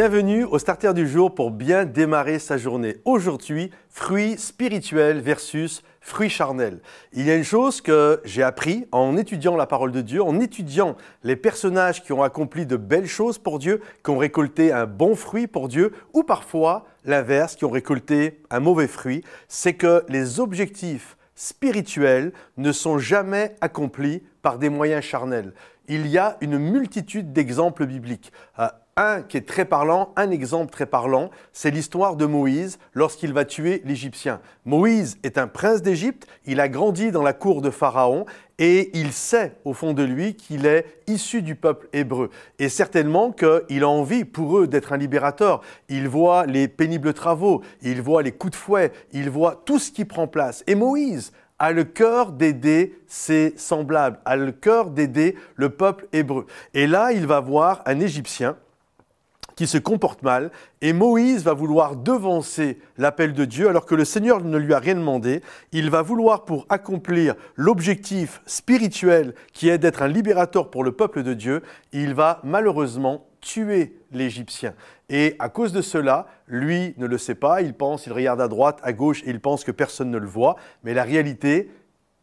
Bienvenue au Starter du jour pour bien démarrer sa journée. Aujourd'hui, fruits spirituels versus fruits charnels. Il y a une chose que j'ai appris en étudiant la parole de Dieu, en étudiant les personnages qui ont accompli de belles choses pour Dieu, qui ont récolté un bon fruit pour Dieu, ou parfois l'inverse, qui ont récolté un mauvais fruit, c'est que les objectifs spirituels ne sont jamais accomplis par des moyens charnels. Il y a une multitude d'exemples bibliques. Un qui est très parlant, un exemple très parlant, c'est l'histoire de Moïse lorsqu'il va tuer l'Égyptien. Moïse est un prince d'Égypte, il a grandi dans la cour de Pharaon et il sait au fond de lui qu'il est issu du peuple hébreu. Et certainement qu'il a envie pour eux d'être un libérateur. Il voit les pénibles travaux, il voit les coups de fouet, il voit tout ce qui prend place. Et Moïse a le cœur d'aider ses semblables, a le cœur d'aider le peuple hébreu. Et là, il va voir un Égyptien qui se comporte mal, et Moïse va vouloir devancer l'appel de Dieu alors que le Seigneur ne lui a rien demandé. Il va vouloir, pour accomplir l'objectif spirituel qui est d'être un libérateur pour le peuple de Dieu, il va malheureusement tuer l'Égyptien. Et à cause de cela, lui ne le sait pas, il regarde à droite, à gauche, et il pense que personne ne le voit, mais la réalité,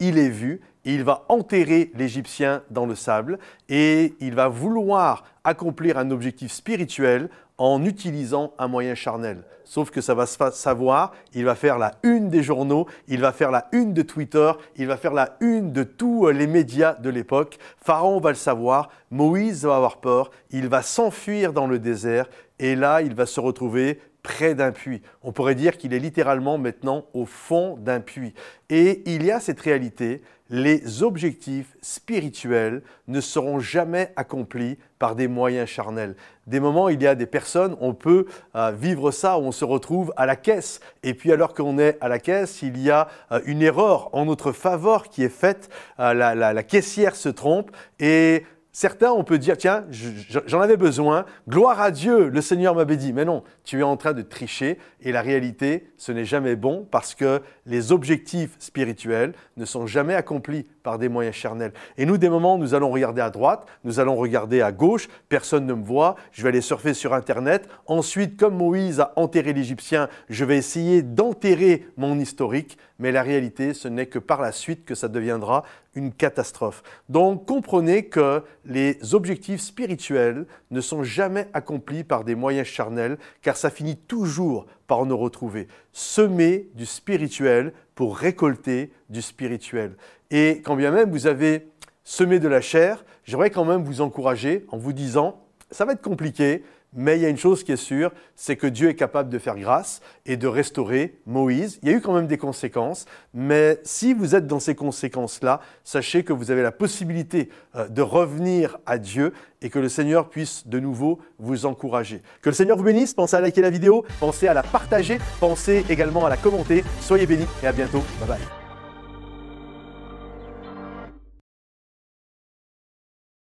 il est vu. Il va enterrer l'Égyptien dans le sable et il va vouloir accomplir un objectif spirituel en utilisant un moyen charnel. Sauf que ça va se savoir, il va faire la une des journaux, il va faire la une de Twitter, il va faire la une de tous les médias de l'époque. Pharaon va le savoir, Moïse va avoir peur, il va s'enfuir dans le désert et là, il va se retrouver près d'un puits. On pourrait dire qu'il est littéralement maintenant au fond d'un puits. Et il y a cette réalité, les objectifs spirituels ne seront jamais accomplis par des moyens charnels. Des moments, il y a des personnes, on peut vivre ça, où on se retrouve à la caisse. Et puis alors qu'on est à la caisse, il y a une erreur en notre faveur qui est faite, la caissière se trompe et certains, on peut dire, tiens, j'en avais besoin, gloire à Dieu, le Seigneur m'avait dit. Mais non, tu es en train de tricher et la réalité, ce n'est jamais bon parce que les objectifs spirituels ne sont jamais accomplis par des moyens charnels. Et nous, des moments, nous allons regarder à droite, nous allons regarder à gauche, personne ne me voit, je vais aller surfer sur Internet. Ensuite, comme Moïse a enterré l'Égyptien, je vais essayer d'enterrer mon historique. Mais la réalité, ce n'est que par la suite que ça deviendra une catastrophe. Donc, comprenez que les objectifs spirituels ne sont jamais accomplis par des moyens charnels, car ça finit toujours par nous retrouver. Semer du spirituel pour récolter du spirituel. Et quand bien même vous avez semé de la chair, j'aimerais quand même vous encourager en vous disant, ça va être compliqué, mais il y a une chose qui est sûre, c'est que Dieu est capable de faire grâce et de restaurer Moïse. Il y a eu quand même des conséquences, mais si vous êtes dans ces conséquences-là, sachez que vous avez la possibilité de revenir à Dieu et que le Seigneur puisse de nouveau vous encourager. Que le Seigneur vous bénisse, pensez à liker la vidéo, pensez à la partager, pensez également à la commenter. Soyez bénis et à bientôt. Bye bye.